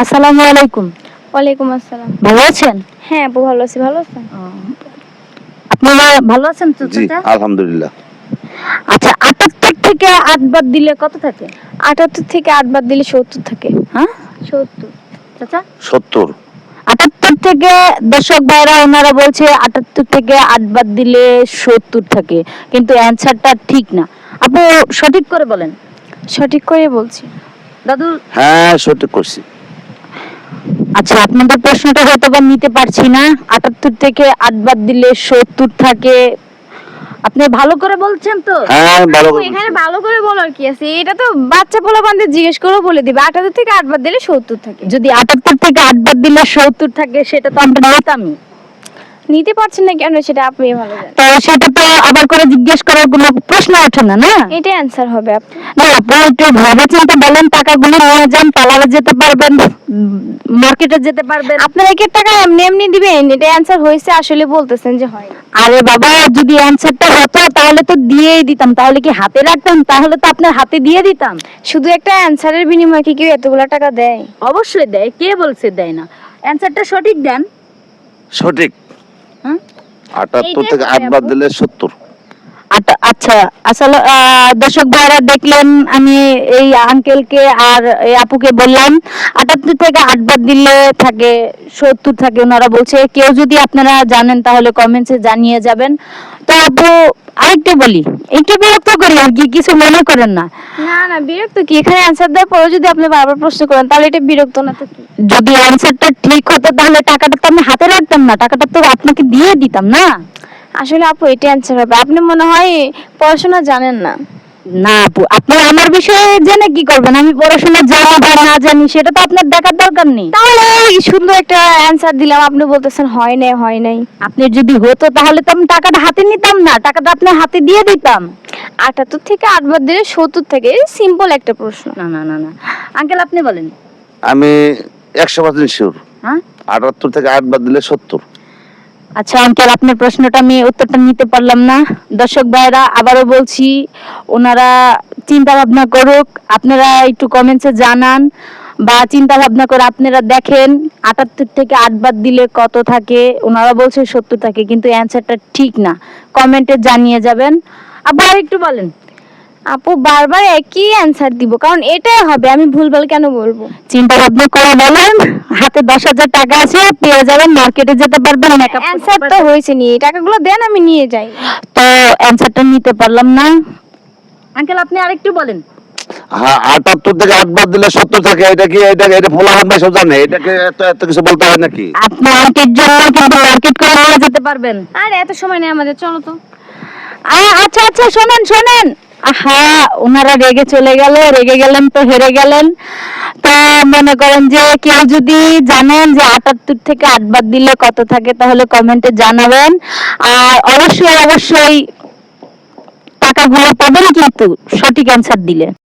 আসসালামু আলাইকুম। ওয়ালাইকুম আসসালাম। ভালো আছেন? হ্যাঁ আপু ভালো আছি, ভালো আছেন? আপনারা ভালো আছেন তো জি চাচা? আলহামদুলিল্লাহ। আচ্ছা ৭৮ থেকে ৮ বাদ দিলে কত থাকে? ৭৮ থেকে ৮ বাদ দিলে ৭০ থাকে। হ্যাঁ ৭০। চাচা ৭০। ৭৮ থেকে দর্শক ভাইরা ওনারা বলছে ৭৮ থেকে ৮ বাদ দিলে ৭০ থাকে, কিন্তু অ্যানসারটা ঠিক না। আপু সঠিক করে বলেন। সঠিক করে বলছি। দাদু হ্যাঁ সঠিক করছি। আচ্ছা আপনাদের প্রশ্নটা হয়তো বা নিতে পারছি না। ৭৮ থেকে 8 বাদ দিলে ৭০ থাকে। আপনি ভালো করে বলছেন তো? হ্যাঁ ভালো আপু করে এখানে ভালো করে বলার কি আছে? এটা তো বাচ্চা পোলাপানদের জিজ্ঞেস করেও বলে দিবে ৭৮ থেকে ৮ বাদ দিলে ৭০ থাকে। যদি ৭৮ থেকে 8 বাদ দিলে ৭০ থাকে সেটা তো আমরা নিতামই। নিতে পারছেন না কেন সেটা আপনি ভালো জানেন। তো সেটা তো আবার করে জিজ্ঞেস করার কোনো প্রশ্ন ওঠে না, না? এটাই অ্যানসার হবে আপু। না আপনি একটু ভাবে চিন্তে বলেন, টাকাগুলো নিয়ে যান, পার্লারে যেতে পারবেন, মার্কেটে যেতে পারবেন। আপনারা কি টাকা এমনি এমনি দিবেন? এটা অ্যানসার হয়েছে আসলে বলতেছেন যে হয় না। আরে বাবা যদি অ্যানসারটা হতো তাহলে তো দিয়েই দিতাম, তাহলে কি হাতে রাখতাম? তাহলে তো আপনার হাতে দিয়ে দিতাম। শুধু একটা অ্যানসারের বিনিময়ে কি কেউ এতগুলা টাকা দেয়? অবশ্যই দেয়, কে বলছে দেয় না? অ্যানসারটা সঠিক দেন। সঠিক। হ্যাঁ ৭৮ এইটাই থেকে হবে ৮ বাদ আপু। দিলে ৭০। আচ্ছা আসলে দর্শক ভাইরা দেখলেন, আমি এই আঙ্কেলকে আর এই আপুকে বললাম ৭৮ থেকে ৮ বাদ দিলে থাকে ৭০ থাকে। ওনারা বলছে কেউ যদি আপনারা জানেন তাহলে কমেন্টসে জানিয়ে যাবেন। তো আপু আরেকটা বলি, একটু বিরক্ত করি আর কি, কিছু মনে করেন না। না না বিরক্ত কি? এখানে অ্যানসার দেওয়ার পরেও যদি আপনি বারবার প্রশ্ন করেন তাহলে এটা বিরক্ত না তো কি? যদি অ্যান্সারটা ঠিক হতো তাহলে টাকাটা তো আমি হাতে রাখতাম না, টাকাটা তো আপনাকে দিয়ে দিতাম, না? আসলে আপু এটা অ্যানসার হবে। আপনি মনে হয় পড়াশোনা জানেন না। না আপু আপনি আমার বিষয়ে জেনে কি করবেন? আমি পড়াশোনা জানি বা না জানি সেটা তো আপনার দেখার দরকার নেই। তাহলে এই সুন্দর একটা অ্যানসার দিলাম, আপনি বলতেছেন হয় নাই হয় নাই। আপনি যদি হতো তাহলে তো আমি টাকাটা হাতে নিতাম না, টাকাটা আপনার হাতে দিয়ে দিতাম। ৭৮ থেকে ৮ বাদ দিলে ৭০ থেকে, সিম্পল একটা প্রশ্ন। না না না না আঙ্কেল আপনি বলেন। আমি ১০০% শিওর। হ্যাঁ ৭৮ থেকে ৮ বাদ দিলে ৭০। আচ্ছা আঙ্কেল আপনার প্রশ্নটা আমি উত্তরটা নিতে পারলাম না। দর্শক ভাইরা আবারও বলছি, ওনারা চিন্তা ভাবনা করুক, আপনারা একটু কমেন্টসে জানান বা চিন্তা ভাবনা করে আপনারা দেখেন ৭৮ থেকে 8 বাদ দিলে কত থাকে। ওনারা বলছে ৭০ থাকে, কিন্তু অ্যানসারটা ঠিক না। কমেন্টে জানিয়ে যাবেন। আবার একটু বলেন। আপু বারবার একই অ্যানসার দিব, কারণ এটাই হবে, আমি ভুলভাল কেন বলবো? চিন্তা ভাবনা করে বলেন। হাতে ১০,০০০ টাকা আছে, পেয়ে যাবেন, মার্কেটে যেতে পারবেন, মেকআপ অ্যানসার তো হয়েছে নিয়ে, এই টাকাগুলো দেন আমি নিয়ে যাই। তো অ্যানসারটা নিতে পারলাম না। আঙ্কেল আপনি আরেকটু বলেন। হ্যাঁ ৭৮ থেকে ৮ বাদ দিলে ৭০ থাকে। এটা ফোলাহান ভাই সব জানে। এটাকে এত কিছু বলতে হয় নাকি? আপনি আঙ্কের জন্য কিন্তু মার্কেট করে নিয়ে যেতে পারবেন। আর এত সময় নেই আমাদের, চলো তো। আচ্ছা আচ্ছা শোনেন শোনেন, আহা ওনারা রেগে চলে গেল, রেগে গেলেন তো হেরে গেলেন। তো মনে করেন যে কেউ যদি জানেন যে ৭৮ থেকে ৮ বাদ দিলে কত থাকে তাহলে কমেন্টে জানাবেন। আর অবশ্যই অবশ্যই টাকাগুলো পাবেন কিন্তু সঠিক অ্যান্সার দিলে।